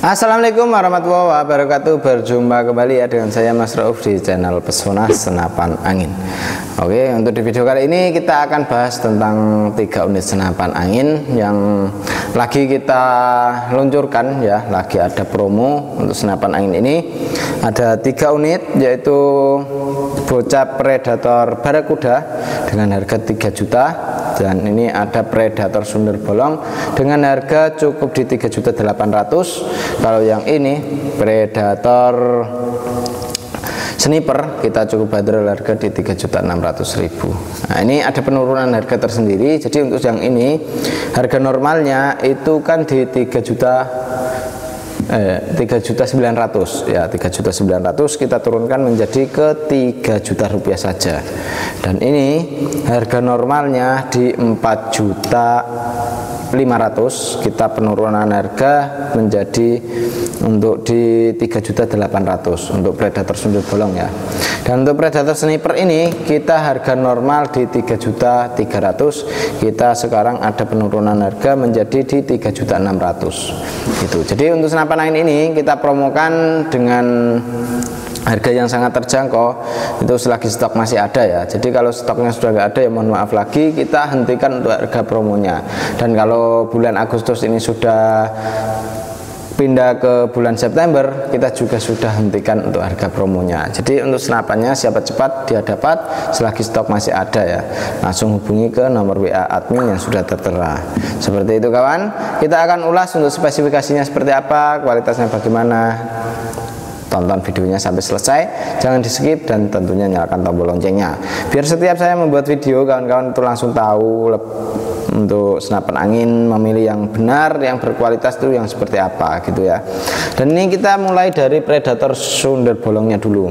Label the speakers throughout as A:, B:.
A: Assalamualaikum warahmatullahi wabarakatuh. Berjumpa kembali ya dengan saya Mas Rauf di channel Pesona Senapan Angin. Oke, untuk di video kali ini kita akan bahas tentang 3 unit senapan angin yang lagi kita luncurkan ya. Lagi ada promo untuk senapan angin ini. Ada 3 unit, yaitu bocah Predator Barakuda dengan harga 3 juta, dan ini ada Predator Sundel Bolong dengan harga cukup di 3.800.000. Kalau yang ini Predator Sniper kita cukup bandrol harga di 3.600.000. Nah, ini ada penurunan harga tersendiri. Jadi untuk yang ini harga normalnya itu kan di 3.900.000 ya, 3.900.000 kita turunkan menjadi ke 3 juta rupiah saja. Dan ini harga normalnya di 4.500.000, kita penurunan harga menjadi untuk di 3.800.000 untuk Predator Sundel Bolong ya. Dan untuk Predator Sniper ini kita harga normal di 3.300.000, kita sekarang ada penurunan harga menjadi di 3.600.000 gitu. Jadi untuk senapan angin ini kita promokan dengan harga yang sangat terjangkau, itu selagi stok masih ada ya. Jadi kalau stoknya sudah nggak ada ya mohon maaf lagi, kita hentikan untuk harga promonya. Dan kalau bulan Agustus ini sudah pindah ke bulan September, kita juga sudah hentikan untuk harga promonya. Jadi untuk senapannya siapa cepat dia dapat, selagi stok masih ada ya. Langsung hubungi ke nomor WA admin yang sudah tertera. Seperti itu kawan. Kita akan ulas untuk spesifikasinya seperti apa, kualitasnya bagaimana. Tonton videonya sampai selesai, jangan di skip, dan tentunya nyalakan tombol loncengnya biar setiap saya membuat video kawan-kawan itu langsung tahu untuk senapan angin memilih yang benar, yang berkualitas itu yang seperti apa gitu ya. Dan ini kita mulai dari Predator Sundel Bolongnya dulu.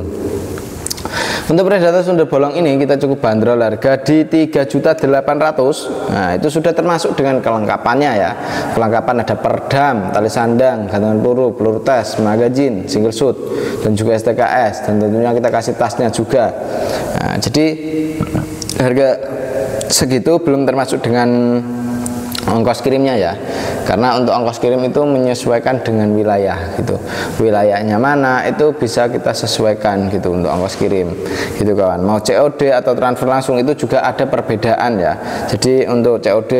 A: Untuk Predator Sundel Bolong ini kita cukup bandrol harga di 3.800.000. Nah, itu sudah termasuk dengan kelengkapannya ya. Kelengkapan ada perdam, tali sandang, gantungan peluru, peluru tes, magazine, single shoot, dan juga STKS, dan tentunya kita kasih tasnya juga. Nah, jadi harga segitu belum termasuk dengan ongkos kirimnya ya, karena untuk ongkos kirim itu menyesuaikan dengan wilayah gitu. Wilayahnya mana itu bisa kita sesuaikan gitu untuk ongkos kirim gitu kawan. Mau COD atau transfer langsung itu juga ada perbedaan ya. Jadi untuk COD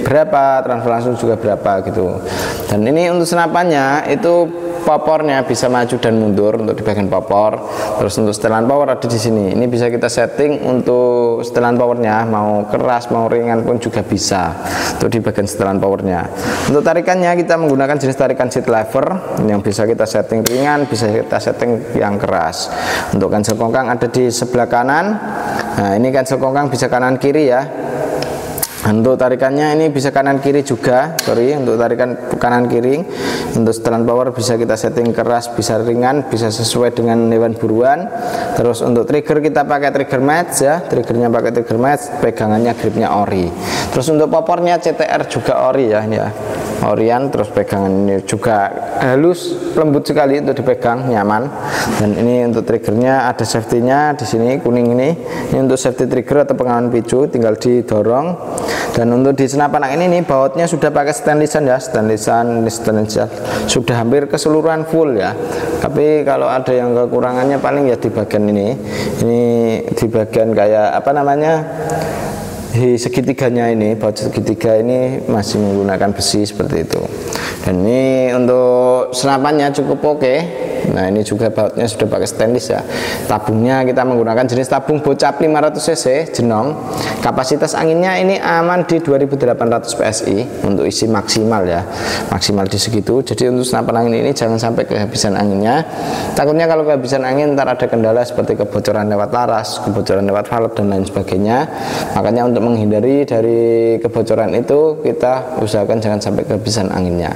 A: berapa, transfer langsung juga berapa gitu. Dan ini untuk senapannya itu popornya bisa maju dan mundur untuk di bagian popor. Terus untuk setelan power ada di sini. Ini bisa kita setting untuk setelan powernya, mau keras mau ringan pun juga bisa. Untuk di bagian setelan powernya. Untuk tarikannya kita menggunakan jenis tarikan seat lever yang bisa kita setting ringan, bisa kita setting yang keras. Untuk cancel kongkang ada di sebelah kanan. Nah, ini cancel kongkang bisa kanan kiri ya. Untuk tarikannya ini bisa kanan kiri juga, untuk tarikan kanan kiri. Untuk setelan power bisa kita setting keras, bisa ringan, bisa sesuai dengan hewan buruan. Terus untuk trigger kita pakai trigger match ya, triggernya pakai trigger match, pegangannya gripnya ori. Terus untuk popornya CTR juga ori ya, ini ya, orian. Terus pegangannya juga halus, lembut sekali untuk dipegang, nyaman. Dan ini untuk triggernya ada safety-nya di sini kuning ini. Ini untuk safety trigger atau pengaman picu, tinggal didorong. Dan untuk di senapan angin ini bautnya sudah pakai stainlessan ya, stainlessan sudah hampir keseluruhan full ya. Tapi kalau ada yang kekurangannya paling ya di bagian ini di bagian kayak apa namanya, di segitiganya ini, baut segitiga ini masih menggunakan besi seperti itu. Dan ini untuk senapannya cukup oke. Nah, ini juga bautnya sudah pakai stainless ya. Tabungnya kita menggunakan jenis tabung bocap 500 cc Genong. Kapasitas anginnya ini aman di 2800 PSI untuk isi maksimal ya, maksimal di segitu. Jadi untuk senapan angin ini jangan sampai kehabisan anginnya. Takutnya kalau kehabisan angin ntar ada kendala seperti kebocoran lewat laras, kebocoran lewat valve, dan lain sebagainya. Makanya untuk menghindari dari kebocoran itu kita usahakan jangan sampai kehabisan anginnya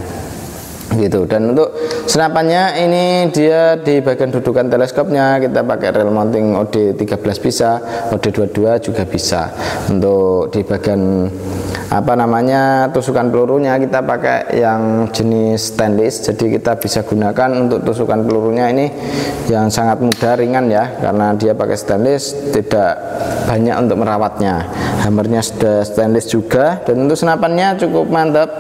A: gitu. Dan untuk senapannya ini dia di bagian dudukan teleskopnya kita pakai rel mounting OD 13 bisa, OD 22 juga bisa. Untuk di bagian apa namanya, tusukan pelurunya kita pakai yang jenis stainless, jadi kita bisa gunakan untuk tusukan pelurunya ini yang sangat mudah, ringan ya, karena dia pakai stainless, tidak banyak untuk merawatnya. Hammernya sudah stainless juga. Dan untuk senapannya cukup mantap,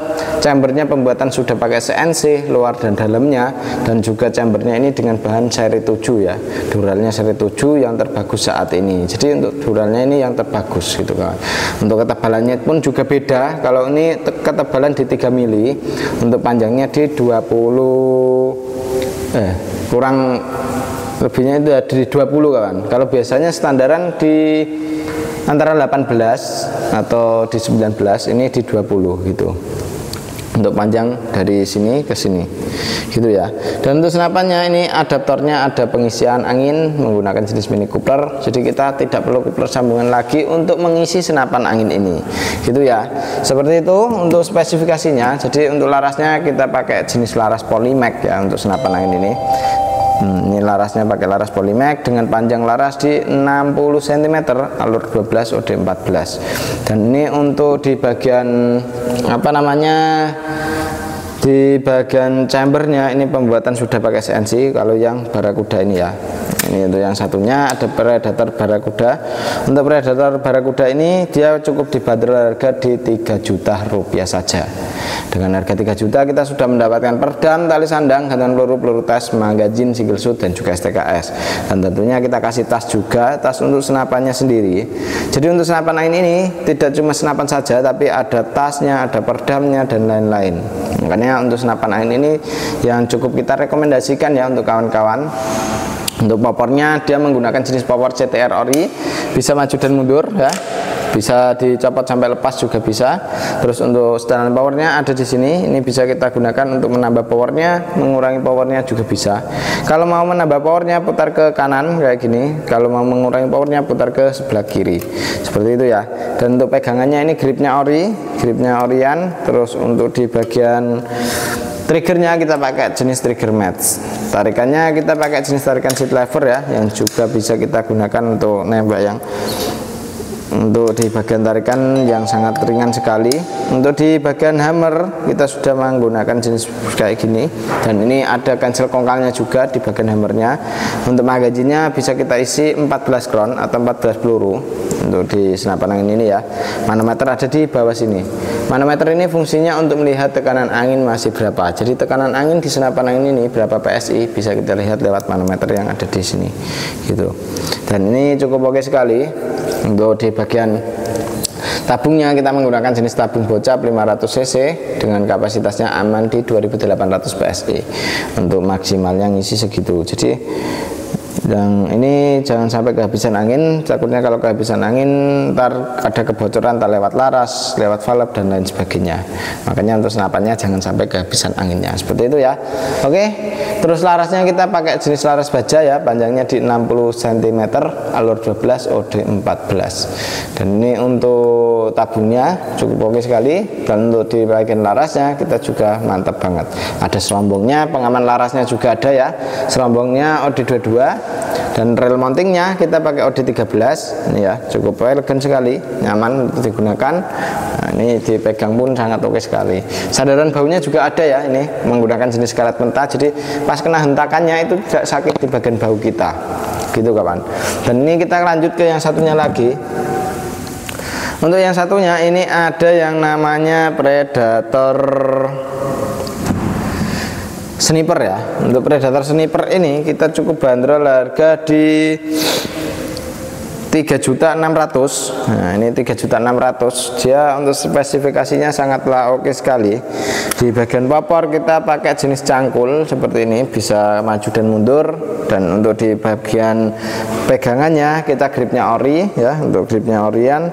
A: chambernya pembuatan sudah pakai CNC CNC luar dan dalamnya, dan juga chambernya ini dengan bahan seri 7 ya, duralnya seri 7 yang terbagus saat ini. Jadi untuk duralnya ini yang terbagus gitu kan. Untuk ketebalannya pun juga beda. Kalau ini ketebalan di 3 mili, untuk panjangnya di 20 kurang lebihnya itu di 20 kawan. Kalau biasanya standaran di antara 18 atau di 19, ini di 20 gitu. Untuk panjang dari sini ke sini gitu ya. Dan untuk senapannya ini adaptornya ada pengisian angin menggunakan jenis mini coupler, jadi kita tidak perlu coupler sambungan lagi untuk mengisi senapan angin ini gitu ya. Seperti itu untuk spesifikasinya. Jadi untuk larasnya kita pakai jenis laras Polymac ya untuk senapan angin ini. Ini larasnya pakai laras Polymac dengan panjang laras di 60 cm, alur 12 OD 14. Dan ini untuk di bagian apa namanya, di bagian chambernya ini pembuatan sudah pakai CNC. Kalau yang Barakuda ini ya, ini untuk yang satunya ada Predator Barakuda. Untuk Predator Barakuda ini dia cukup dibanderol harga di 3 juta rupiah saja. Dengan harga 3 juta kita sudah mendapatkan perdam, tali sandang, gantungan peluru tes, magazin, single shoot, dan juga STKS. Dan tentunya kita kasih tas juga, tas untuk senapannya sendiri. Jadi untuk senapan angin ini tidak cuma senapan saja, tapi ada tasnya, ada perdamnya, dan lain-lain. Makanya untuk senapan angin ini yang cukup kita rekomendasikan ya untuk kawan-kawan. Untuk popornya dia menggunakan jenis popor CTR ori, bisa maju dan mundur ya, bisa dicopot sampai lepas juga bisa. Terus untuk setelan powernya ada di sini, ini bisa kita gunakan untuk menambah powernya, mengurangi powernya juga bisa. Kalau mau menambah powernya putar ke kanan kayak gini, kalau mau mengurangi powernya putar ke sebelah kiri, seperti itu ya. Dan untuk pegangannya ini gripnya ori, gripnya orian. Terus untuk di bagian triggernya kita pakai jenis trigger match. Tarikannya kita pakai jenis tarikan seat lever ya, yang juga bisa kita gunakan untuk nembak yang untuk di bagian tarikan yang sangat ringan sekali. Untuk di bagian hammer kita sudah menggunakan jenis kayak gini, dan ini ada cancel kongkangnya juga di bagian hammernya. Untuk magazinnya bisa kita isi 14 crown atau 14 peluru. Untuk di senapan angin ini ya, manometer ada di bawah sini. Manometer ini fungsinya untuk melihat tekanan angin masih berapa. Jadi tekanan angin di senapan angin ini berapa PSI bisa kita lihat lewat manometer yang ada di sini gitu. Dan ini cukup oke sekali. Untuk di bagian tabungnya kita menggunakan jenis tabung bocap 500 cc dengan kapasitasnya aman di 2800 PSI. Untuk maksimalnya ngisi segitu. Jadi yang ini jangan sampai kehabisan angin, takutnya kalau kehabisan angin ntar ada kebocoran, tak lewat laras, lewat valve dan lain sebagainya. Makanya untuk senapannya jangan sampai kehabisan anginnya, seperti itu ya. Oke, terus larasnya kita pakai jenis laras baja ya, panjangnya di 60 cm, alur 12 OD 14. Dan ini untuk tabungnya cukup oke sekali. Dan untuk di bagian larasnya kita juga mantap banget, ada serombongnya, pengaman larasnya juga ada ya, serombongnya OD 22. Dan rail mountingnya kita pakai OD13 ini ya, cukup elegan sekali, nyaman untuk digunakan. Nah, ini dipegang pun sangat oke sekali. Sandaran baunya juga ada ya, ini menggunakan jenis karet mentah, jadi pas kena hentakannya itu tidak sakit di bagian bau kita gitu kawan. Dan ini kita lanjut ke yang satunya lagi. Untuk yang satunya ini ada yang namanya Predator Sniper ya. Untuk Predator Sniper ini kita cukup bandrol harga di 3.600.000. Nah, ini 3.600.000. Dia untuk spesifikasinya sangatlah oke sekali. Di bagian popor kita pakai jenis cangkul seperti ini, bisa maju dan mundur. Dan untuk di bagian pegangannya kita gripnya ori ya, untuk gripnya orian.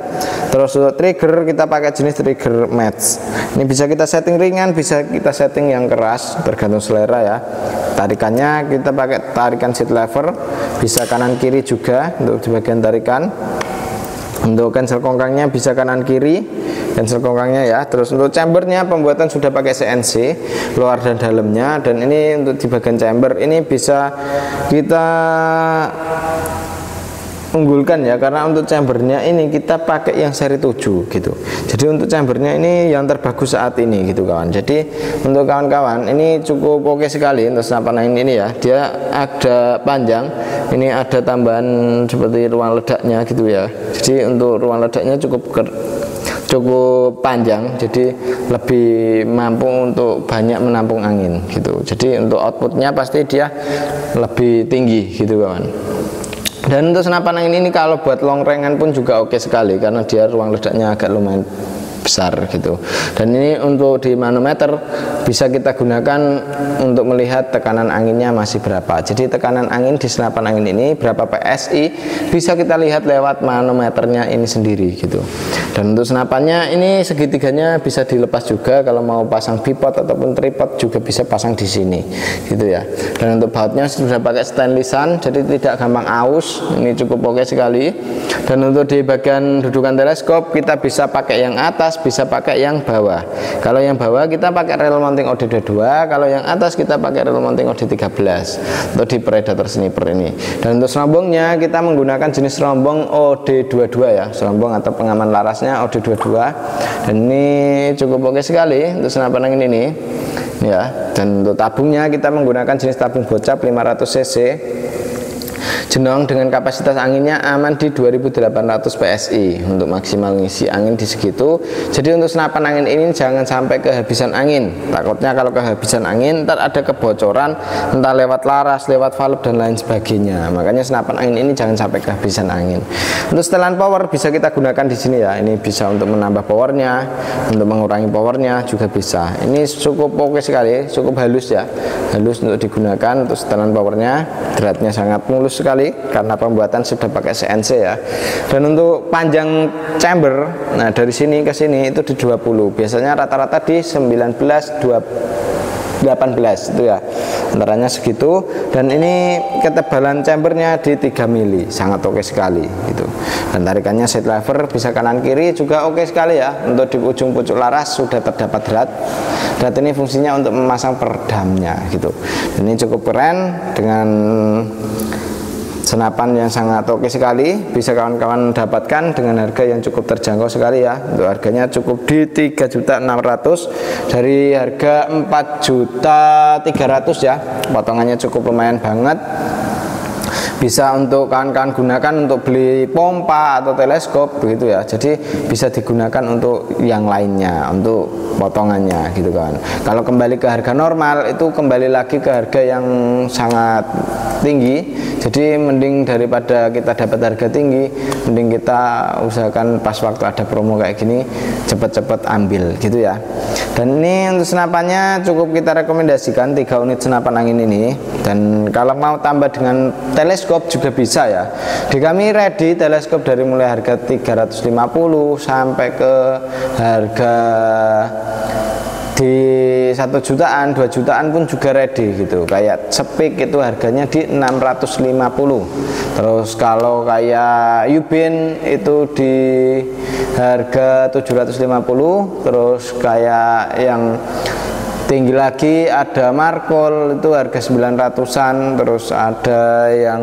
A: Terus untuk trigger kita pakai jenis trigger match. Ini bisa kita setting ringan, bisa kita setting yang keras, tergantung selera ya. Tarikannya kita pakai tarikan seat lever, bisa kanan kiri juga untuk di bagian tarikan. Untuk cancel kongkangnya bisa kanan kiri, cancel kongkangnya ya. Terus untuk chambernya pembuatan sudah pakai CNC luar dan dalamnya. Dan ini untuk di bagian chamber ini bisa kita unggulkan ya, karena untuk chambernya ini kita pakai yang seri 7 gitu. Jadi untuk chambernya ini yang terbagus saat ini gitu kawan. Jadi untuk kawan-kawan ini cukup oke sekali untuk senapan angin ini ya. Dia ada panjang, ini ada tambahan seperti ruang ledaknya gitu ya. Jadi untuk ruang ledaknya cukup panjang, jadi lebih mampu untuk banyak menampung angin gitu. Jadi untuk outputnya pasti dia lebih tinggi gitu kawan. Dan untuk senapan angin ini kalau buat long range pun juga oke sekali, karena dia ruang ledaknya agak lumayan besar gitu. Dan ini untuk di manometer bisa kita gunakan untuk melihat tekanan anginnya masih berapa. Jadi tekanan angin di senapan angin ini berapa PSI bisa kita lihat lewat manometernya ini sendiri gitu. Dan untuk senapannya ini segitiganya bisa dilepas juga, kalau mau pasang bipod ataupun tripod juga bisa pasang di sini gitu ya. Dan untuk bautnya sudah pakai stainlessan, jadi tidak gampang aus. Ini cukup oke sekali. Dan untuk di bagian dudukan teleskop kita bisa pakai yang atas, bisa pakai yang bawah. Kalau yang bawah kita pakai rel mounting OD22, kalau yang atas kita pakai rel mounting OD13 untuk di Predator Sniper ini. Dan untuk serombongnya kita menggunakan jenis serombong OD22 ya, serombong atau pengaman larasnya OD22. Dan ini cukup oke sekali untuk senapan angin ini ya. Dan untuk tabungnya kita menggunakan jenis tabung bocap 500 cc. Jenong dengan kapasitas anginnya aman di 2800 PSI untuk maksimal ngisi angin di segitu. Jadi untuk senapan angin ini jangan sampai kehabisan angin. Takutnya kalau kehabisan angin ntar ada kebocoran, entah lewat laras, lewat valve dan lain sebagainya. Makanya senapan angin ini jangan sampai kehabisan angin. Untuk setelan power bisa kita gunakan di sini ya. Ini bisa untuk menambah powernya, untuk mengurangi powernya juga bisa. Ini cukup oke sekali, cukup halus ya, halus untuk digunakan untuk setelan powernya. Dratnya sangat mulus sekali karena pembuatan sudah pakai CNC ya. Dan untuk panjang chamber, nah dari sini ke sini itu di 20, biasanya rata-rata di 19, 18 itu ya, antaranya segitu. Dan ini ketebalan chambernya di 3 mili, sangat oke sekali gitu. Dan tarikannya side lever bisa kanan kiri juga oke sekali ya. Untuk di ujung pucuk laras sudah terdapat drat. Drat ini fungsinya untuk memasang peredamnya gitu. Dan ini cukup keren dengan senapan yang sangat oke sekali, bisa kawan-kawan dapatkan dengan harga yang cukup terjangkau sekali ya. Untuk harganya cukup di 3.600.000 dari harga 4.300.000 ya. Potongannya cukup lumayan banget. Bisa untuk kawan-kawan gunakan untuk beli pompa atau teleskop begitu ya. Jadi bisa digunakan untuk yang lainnya, untuk potongannya gitu kan. Kalau kembali ke harga normal itu kembali lagi ke harga yang sangat tinggi. Jadi mending daripada kita dapat harga tinggi, mending kita usahakan pas waktu ada promo kayak gini cepet-cepet ambil gitu ya. Dan ini untuk senapannya cukup kita rekomendasikan 3 unit senapan angin ini. Dan kalau mau tambah dengan teleskop juga bisa ya. Di kami ready teleskop dari mulai harga 350 sampai ke harga di 1 jutaan, 2 jutaan pun juga ready gitu. Kayak Speak itu harganya di 650. Terus kalau kayak Ubin itu di harga 750. Terus kayak yang tinggi lagi ada Markol itu harga 900-an. Terus ada yang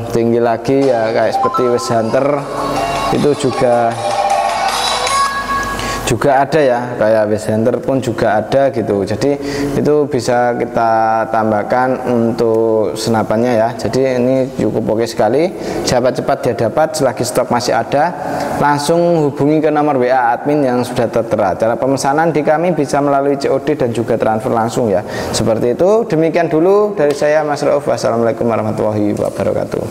A: tinggi lagi ya kayak seperti West Hunter itu juga ada ya, kayak West Hunter pun juga ada gitu. Jadi itu bisa kita tambahkan untuk senapannya ya. Jadi ini cukup oke sekali. Cepat-cepat dia dapat, selagi stok masih ada langsung hubungi ke nomor WA admin yang sudah tertera. Cara pemesanan di kami bisa melalui COD dan juga transfer langsung ya. Seperti itu. Demikian dulu dari saya Mas Rauf. Wassalamualaikum warahmatullahi wabarakatuh.